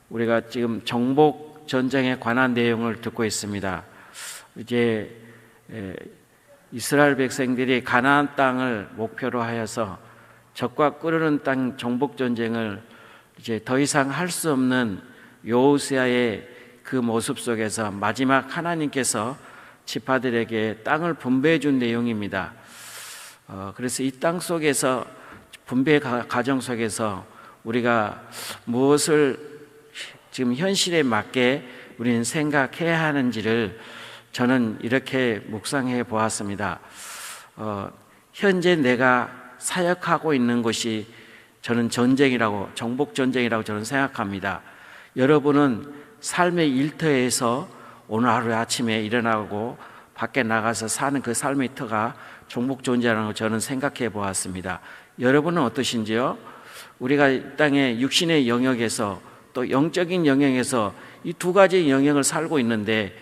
우리가 지금 정복 전쟁에 관한 내용을 듣고 있습니다. 이제 이스라엘 백성들이 가나안 땅을 목표로 하여서 적과 끓는 땅 정복 전쟁을 이제 더 이상 할 수 없는 여호수아의 그 모습 속에서 마지막 하나님께서 지파들에게 땅을 분배해 준 내용입니다. 그래서 이 땅 속에서 분배 과정 속에서 우리가 무엇을 지금 현실에 맞게 우리는 생각해야 하는지를 저는 이렇게 묵상해 보았습니다. 현재 내가 사역하고 있는 것이 저는 전쟁이라고, 정복 전쟁이라고 저는 생각합니다. 여러분은 삶의 일터에서 오늘 하루 아침에 일어나고 밖에 나가서 사는 그 삶의 터가 정복 전쟁이라고 저는 생각해 보았습니다. 여러분은 어떠신지요? 우리가 이 땅의 육신의 영역에서 또 영적인 영역에서 이 두 가지 영역을 살고 있는데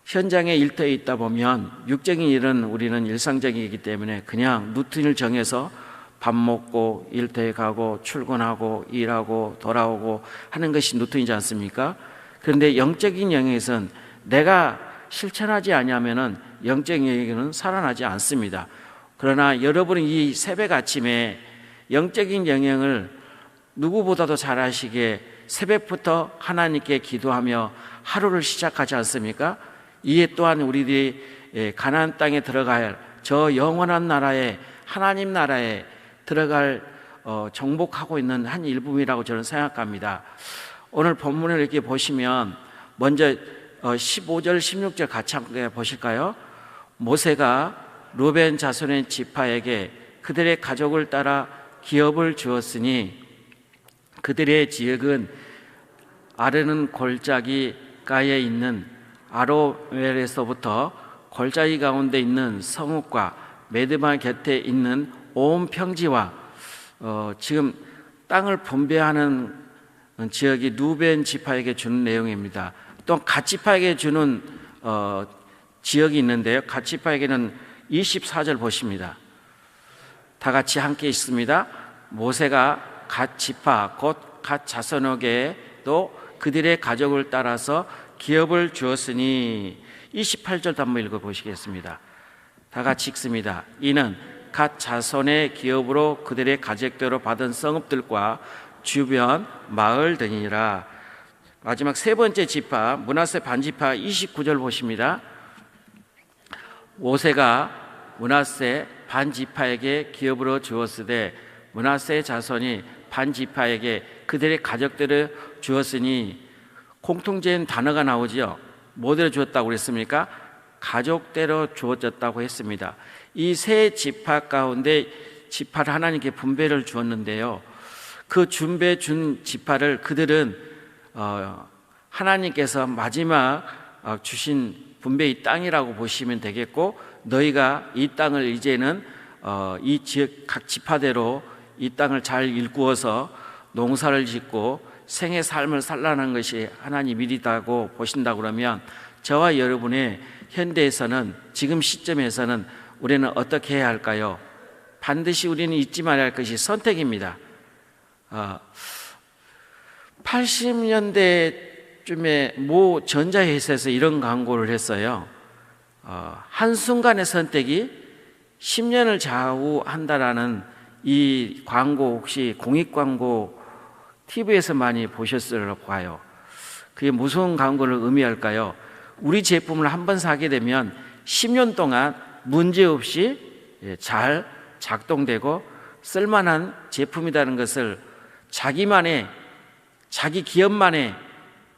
현장의 일터에 있다 보면 육적인 일은 우리는 일상적이기 때문에 그냥 루틴을 정해서 밥 먹고 일터에 가고 출근하고 일하고 돌아오고 하는 것이 루틴이지 않습니까? 그런데 영적인 영역에서는 내가 실천하지 않으면 영적인 영역은 살아나지 않습니다. 그러나 여러분은 이 새벽 아침에 영적인 영역을 누구보다도 잘 아시기에 새벽부터 하나님께 기도하며 하루를 시작하지 않습니까? 이에 또한 우리들이 가나안 땅에 들어갈 저 영원한 나라에, 하나님 나라에 들어갈 정복하고 있는 한 일부이라고 저는 생각합니다. 오늘 본문을 이렇게 보시면 먼저 15절 16절 같이 함께 보실까요? 모세가 르벤 자손의 지파에게 그들의 가족을 따라 기업을 주었으니 그들의 지역은 아르논 골짜기가에 있는 아로웰에서부터 골짜기 가운데 있는 성읍과 메드바 곁에 있는 온 평지와 지금 땅을 분배하는 지역이 루벤 지파에게 주는 내용입니다. 또 갓 지파에게 주는 지역이 있는데요. 갓 지파에게는 24절 보십니다. 다 같이 함께 있습니다. 모세가 갓 지파 곧 갓 자손에게도 그들의 가족을 따라서 기업을 주었으니 28절도 한번 읽어보시겠습니다. 다 같이 읽습니다. 이는 갓 자손의 기업으로 그들의 가족대로 받은 성읍들과 주변 마을 등이니라. 마지막 세 번째 지파 므낫세 반지파 29절 보십니다. 모세가 므낫세 반지파에게 기업으로 주었으되 므낫세 자손이 반지파에게 그들의 가족들을 주었으니 공통된 단어가 나오지요. 뭐대로 주었다고 그랬습니까? 가족대로 주어졌다고 했습니다. 이 세 지파 가운데 지파를 하나님께 분배를 주었는데요. 그 분배 준 지파를 그들은 하나님께서 마지막 주신 분배의 땅이라고 보시면 되겠고, 너희가 이 땅을 이제는 이 지역 각 지파대로 이 땅을 잘 일구어서 농사를 짓고 생의 삶을 살라는 것이 하나님 일이라고 보신다고 그러면 저와 여러분의 현대에서는, 지금 시점에서는 우리는 어떻게 해야 할까요? 반드시 우리는 잊지 말아야 할 것이 선택입니다. 80년대쯤에 모 전자회사에서 이런 광고를 했어요. 한순간의 선택이 10년을 좌우한다라는 이 광고, 혹시 공익광고 TV에서 많이 보셨을 거예요. 그게 무슨 광고를 의미할까요? 우리 제품을 한번 사게 되면 10년 동안 문제없이 잘 작동되고 쓸만한 제품이라는 것을 자기만의, 자기 기업만의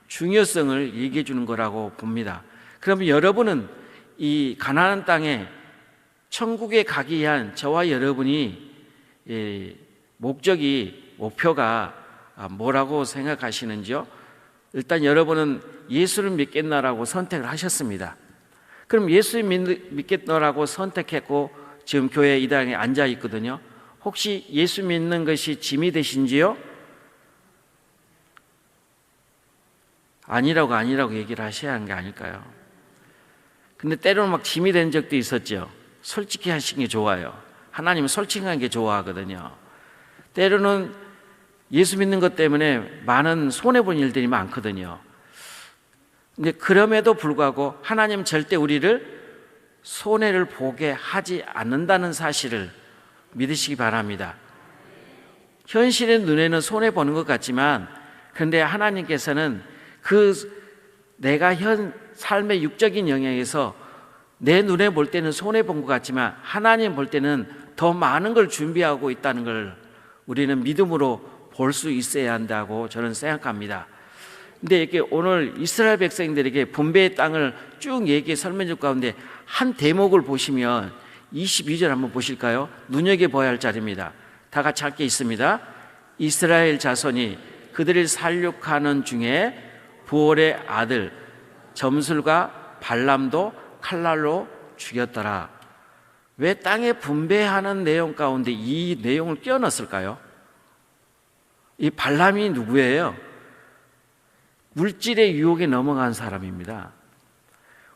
중요성을 얘기해 주는 거라고 봅니다. 그러면 여러분은 이 가나안 땅에 천국에 가기 위한 저와 여러분이 목표가 뭐라고 생각하시는지요? 일단 여러분은 예수를 믿겠나라고 선택을 하셨습니다. 그럼 예수 믿겠노라고 선택했고 지금 교회 이 당에 앉아 있거든요. 혹시 예수 믿는 것이 짐이 되신지요? 아니라고 얘기를 하셔야 하는 게 아닐까요? 근데 때로는 막 짐이 된 적도 있었죠. 솔직히 하시는 게 좋아요. 하나님은 솔직한 게 좋아하거든요. 때로는 예수 믿는 것 때문에 많은 손해본 일들이 많거든요. 근데 그럼에도 불구하고 하나님 절대 우리를 손해를 보게 하지 않는다는 사실을 믿으시기 바랍니다. 현실의 눈에는 손해보는 것 같지만, 그런데 하나님께서는 내가 현 삶의 육적인 영역에서 내 눈에 볼 때는 손해본 것 같지만 하나님 볼 때는 더 많은 걸 준비하고 있다는 걸 우리는 믿음으로 볼 수 있어야 한다고 저는 생각합니다. 근데 이렇게 오늘 이스라엘 백성들에게 분배의 땅을 쭉 설명해 줄 가운데 한 대목을 보시면 22절 한번 보실까요? 눈여겨봐야 할 자리입니다. 다 같이 함께 있습니다. 이스라엘 자손이 그들을 살육하는 중에 부올의 아들 점술과 발람도 칼날로 죽였더라. 왜 땅에 분배하는 내용 가운데 이 내용을 끼워 넣었을까요? 이 발람이 누구예요? 물질의 유혹에 넘어간 사람입니다.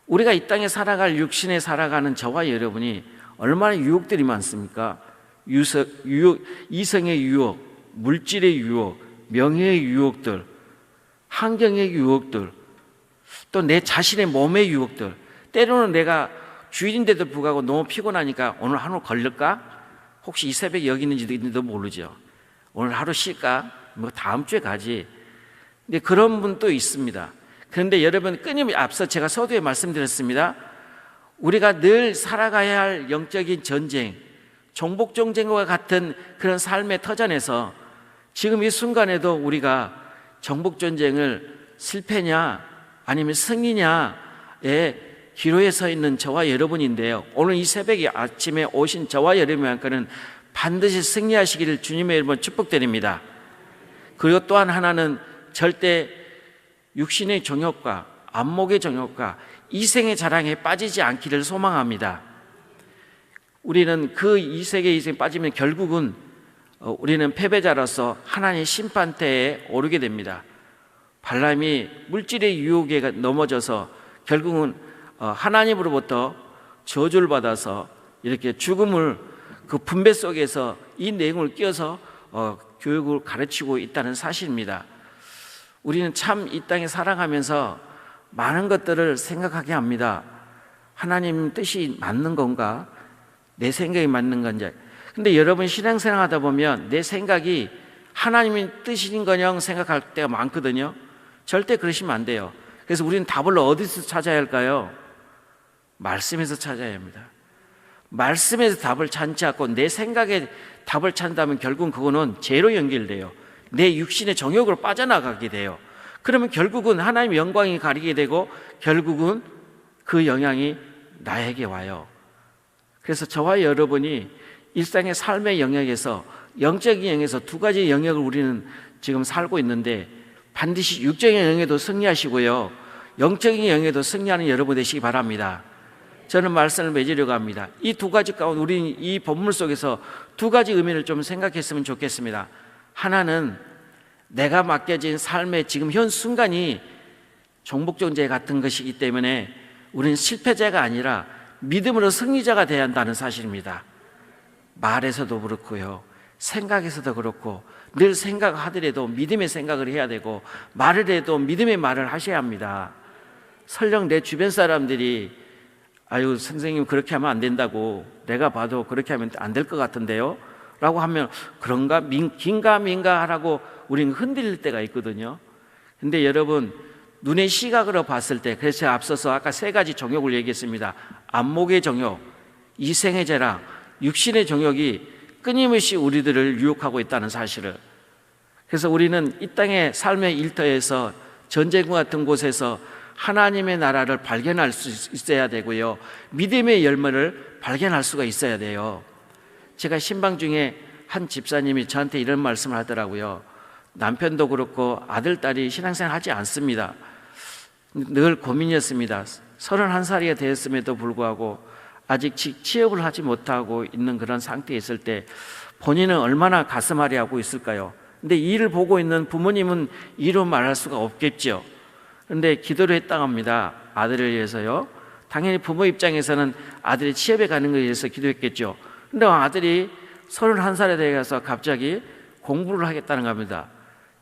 우리가 이 땅에 살아갈 육신에 살아가는 저와 여러분이 얼마나 유혹들이 많습니까? 이성의 유혹, 물질의 유혹, 명예의 유혹들, 환경의 유혹들, 또 내 자신의 몸의 유혹들. 때로는 내가 주일인데도 불구하고 너무 피곤하니까 오늘 하루 걸릴까? 혹시 이 새벽에 여기 있는지도 모르죠. 오늘 하루 쉴까? 뭐 다음 주에 가지. 근데 그런 분도 있습니다. 그런데 여러분, 끊임없이 앞서 제가 서두에 말씀드렸습니다. 우리가 늘 살아가야 할 영적인 전쟁, 종복 전쟁과 같은 그런 삶의 터전에서 지금 이 순간에도 우리가 정복 전쟁을 실패냐 아니면 승리냐의 기로에 서 있는 저와 여러분인데요, 오늘 이 새벽에 아침에 오신 저와 여러분께는 반드시 승리하시기를 주님의 이름으로 축복드립니다. 그리고 또한 하나는 절대 육신의 정욕과 안목의 정욕과 이생의 자랑에 빠지지 않기를 소망합니다. 우리는 그 이세계 이생에 빠지면 결국은 우리는 패배자로서 하나님의 심판대에 오르게 됩니다. 발람이 물질의 유혹에 넘어져서 결국은 하나님으로부터 저주를 받아서 이렇게 죽음을 그 분배 속에서 이 내용을 끼워서 교육을 가르치고 있다는 사실입니다. 우리는 참 이 땅에 살아가면서 많은 것들을 생각하게 합니다. 하나님 뜻이 맞는 건가? 내 생각이 맞는 건지. 근데 여러분, 신앙생활 하다 보면 내 생각이 하나님의 뜻인 거냐 생각할 때가 많거든요. 절대 그러시면 안 돼요. 그래서 우리는 답을 어디서 찾아야 할까요? 말씀에서 찾아야 합니다. 말씀에서 답을 찾지 않고 내 생각에 답을 찾는다면 결국은 그거는 죄로 연결돼요. 내 육신의 정욕으로 빠져나가게 돼요. 그러면 결국은 하나님의 영광이 가리게 되고 결국은 그 영향이 나에게 와요. 그래서 저와 여러분이 일상의 삶의 영역에서, 영적인 영역에서 두 가지 영역을 우리는 지금 살고 있는데 반드시 육적인 영역에도 승리하시고요, 영적인 영역에도 승리하는 여러분 되시기 바랍니다. 저는 말씀을 맺으려고 합니다. 이 두 가지 가운데 우리는 이 본문 속에서 두 가지 의미를 좀 생각했으면 좋겠습니다. 하나는 내가 맡겨진 삶의 지금 현 순간이 종복전쟁 같은 것이기 때문에 우리는 실패자가 아니라 믿음으로 승리자가 되어야 한다는 사실입니다. 말에서도 그렇고요, 생각에서도 그렇고, 늘 생각하더라도 믿음의 생각을 해야 되고, 말을 해도 믿음의 말을 하셔야 합니다. 설령 내 주변 사람들이 아유 선생님 그렇게 하면 안 된다고, 내가 봐도 그렇게 하면 안 될 것 같은데요 라고 하면 그런가 긴가 하라고 우리는 흔들릴 때가 있거든요. 근데 여러분, 눈의 시각으로 봤을 때, 그래서 앞서서 아까 세 가지 정욕을 얘기했습니다. 안목의 정욕, 이생의 자랑, 육신의 정욕이 끊임없이 우리들을 유혹하고 있다는 사실을. 그래서 우리는 이 땅의 삶의 일터에서 전쟁과 같은 곳에서 하나님의 나라를 발견할 수 있어야 되고요, 믿음의 열매를 발견할 수가 있어야 돼요. 제가 신방 중에 한 집사님이 저한테 이런 말씀을 하더라고요. 남편도 그렇고 아들, 딸이 신앙생활 하지 않습니다. 늘 고민이었습니다. 31살이 되었음에도 불구하고 아직 취업을 하지 못하고 있는 그런 상태에 있을 때 본인은 얼마나 가슴앓이 하고 있을까요? 근데 이 일을 보고 있는 부모님은 이로 말할 수가 없겠죠. 그런데 기도를 했다고 합니다. 아들을 위해서요. 당연히 부모 입장에서는 아들이 취업에 가는 것에 대해서 기도했겠죠. 근데 아들이 31살에 되어서 갑자기 공부를 하겠다는 겁니다.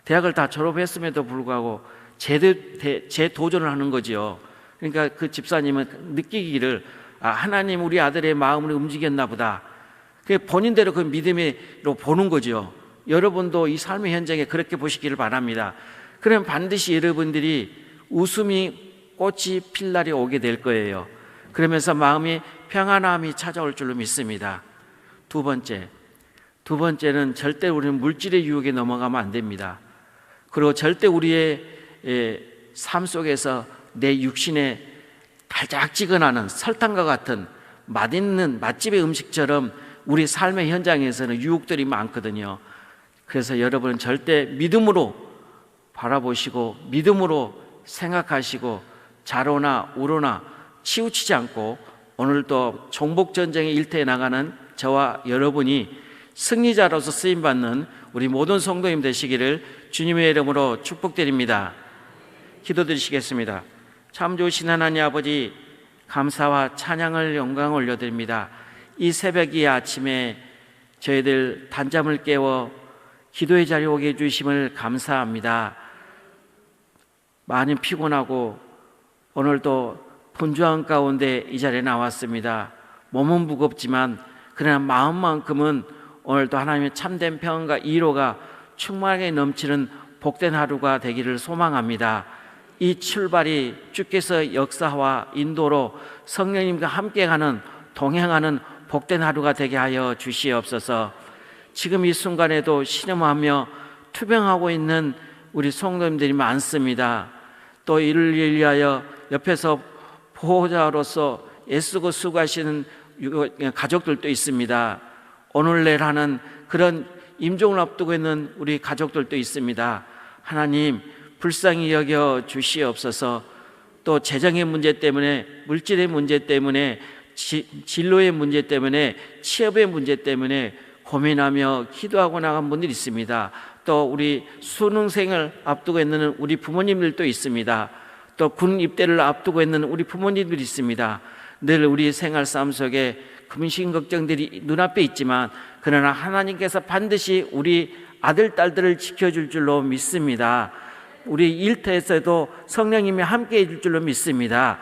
대학을 다 졸업했음에도 불구하고 재도전을 하는 거지요. 그러니까 그 집사님은 느끼기를 하나님 우리 아들의 마음을 움직였나 보다. 본인대로 그 믿음으로 보는 거죠. 여러분도 이 삶의 현장에 그렇게 보시기를 바랍니다. 그러면 반드시 여러분들이 웃음이 꽃이 필 날이 오게 될 거예요. 그러면서 마음이 평안함이 찾아올 줄로 믿습니다. 두 번째는 절대 우리는 물질의 유혹에 넘어가면 안 됩니다. 그리고 절대 우리의 삶 속에서 내 육신에 달짝지근하는 설탕과 같은 맛있는 맛집의 음식처럼 우리 삶의 현장에서는 유혹들이 많거든요. 그래서 여러분은 절대 믿음으로 바라보시고 믿음으로 생각하시고 좌로나 우로나 치우치지 않고 오늘도 종복전쟁의 일터에 나가는 저와 여러분이 승리자로서 쓰임받는 우리 모든 성도님 되시기를 주님의 이름으로 축복드립니다. 기도드리시겠습니다. 참 좋으신 하나님 아버지, 감사와 찬양을 영광을 올려드립니다. 이 새벽이 아침에 저희들 단잠을 깨워 기도의 자리에 오게 해주심을 감사합니다. 많이 피곤하고 오늘도 분주한 가운데 이 자리에 나왔습니다. 몸은 무겁지만 그러나 마음만큼은 오늘도 하나님의 참된 평안과 이로가 충만하게 넘치는 복된 하루가 되기를 소망합니다. 이 출발이 주께서 역사와 인도로 성령님과 함께하는 동행하는 복된 하루가 되게 하여 주시옵소서. 지금 이 순간에도 신음하며 투병하고 있는 우리 성도님들이 많습니다. 또 이를 위하여 옆에서 보호자로서 애쓰고 수고하시는 가족들도 있습니다. 오늘 내일 하는 그런 임종을 앞두고 있는 우리 가족들도 있습니다. 하나님 불쌍히 여겨 주시옵소서. 또 재정의 문제 때문에, 물질의 문제 때문에, 진로의 문제 때문에, 취업의 문제 때문에 고민하며 기도하고 나간 분들이 있습니다. 또 우리 수능생을 앞두고 있는 우리 부모님들도 있습니다. 또 군 입대를 앞두고 있는 우리 부모님들이 있습니다. 늘 우리 생활 삶 속에 금신 걱정들이 눈앞에 있지만 그러나 하나님께서 반드시 우리 아들, 딸들을 지켜줄 줄로 믿습니다. 우리 일터에서도 성령님이 함께해 줄 줄로 믿습니다.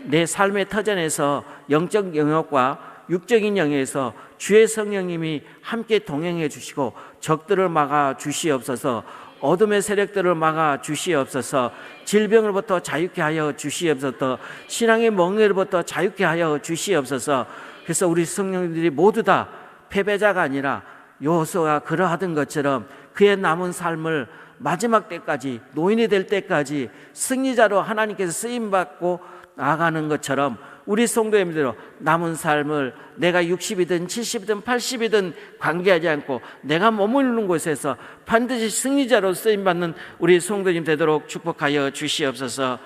내 삶의 터전에서 영적 영역과 육적인 영역에서 주의 성령님이 함께 동행해 주시고 적들을 막아 주시옵소서. 어둠의 세력들을 막아 주시옵소서. 질병으로부터 자유케 하여 주시옵소서. 신앙의 멍에로부터 자유케 하여 주시옵소서. 그래서 우리 성령님들이 모두 다 패배자가 아니라 여호수아가 그러하던 것처럼 그의 남은 삶을 마지막 때까지, 노인이 될 때까지 승리자로 하나님께서 쓰임받고 나아가는 것처럼 우리 성도님들로 남은 삶을 내가 60이든 70이든 80이든 관계하지 않고 내가 머무르는 곳에서 반드시 승리자로 쓰임받는 우리 성도님 되도록 축복하여 주시옵소서.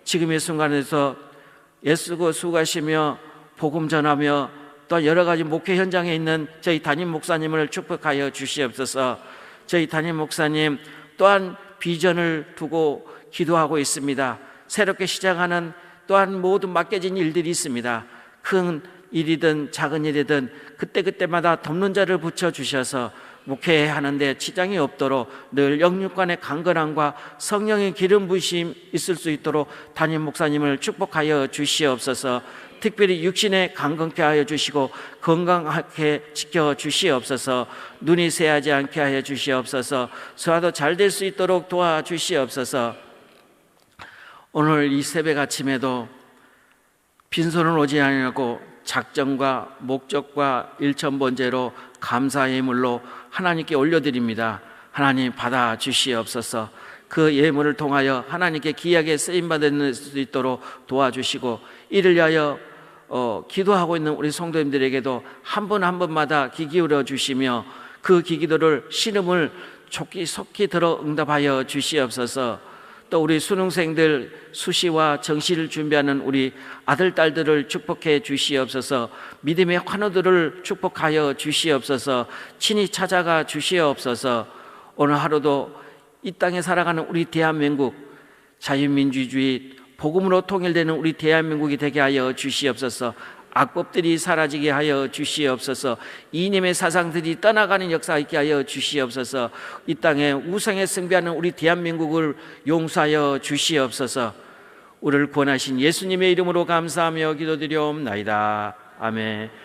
지금 이 순간에서 애쓰고 수고하시며 복음 전하며 또 여러 가지 목회 현장에 있는 저희 담임 목사님을 축복하여 주시옵소서. 저희 담임 목사님 또한 비전을 두고 기도하고 있습니다. 새롭게 시작하는 또한 모든 맡겨진 일들이 있습니다. 큰 일이든 작은 일이든 그때그때마다 돕는 자를 붙여주셔서 목회하는 데 지장이 없도록 늘 영육간의 강건함과 성령의 기름 부으심 있을 수 있도록 담임 목사님을 축복하여 주시옵소서. 특별히 육신에 강건케 하여 주시고 건강하게 지켜 주시옵소서. 눈이 새하지 않게 하여 주시옵소서. 소화도 잘 될 수 있도록 도와주시옵소서. 오늘 이 새벽 아침에도 빈손은 오지 아니하고 작정과 목적과 일천번제로 감사의 예물로 하나님께 올려드립니다. 하나님 받아 주시옵소서. 그 예물을 통하여 하나님께 귀하게 쓰임받을 수 있도록 도와주시고 이를 위하여 기도하고 있는 우리 성도님들에게도 한 분 한 분마다 귀 기울여 주시며 그 기도를 신음을 속히 들어 응답하여 주시옵소서. 또 우리 수능생들 수시와 정시를 준비하는 우리 아들, 딸들을 축복해 주시옵소서. 믿음의 환우들을 축복하여 주시옵소서. 친히 찾아가 주시옵소서. 오늘 하루도 이 땅에 살아가는 우리 대한민국 자유민주주의 복음으로 통일되는 우리 대한민국이 되게 하여 주시옵소서. 악법들이 사라지게 하여 주시옵소서. 이념의 사상들이 떠나가는 역사 있게 하여 주시옵소서. 이 땅에 우상에 숭배하는 우리 대한민국을 용서하여 주시옵소서. 우리를 구원하신 예수님의 이름으로 감사하며 기도드리옵나이다. 아멘.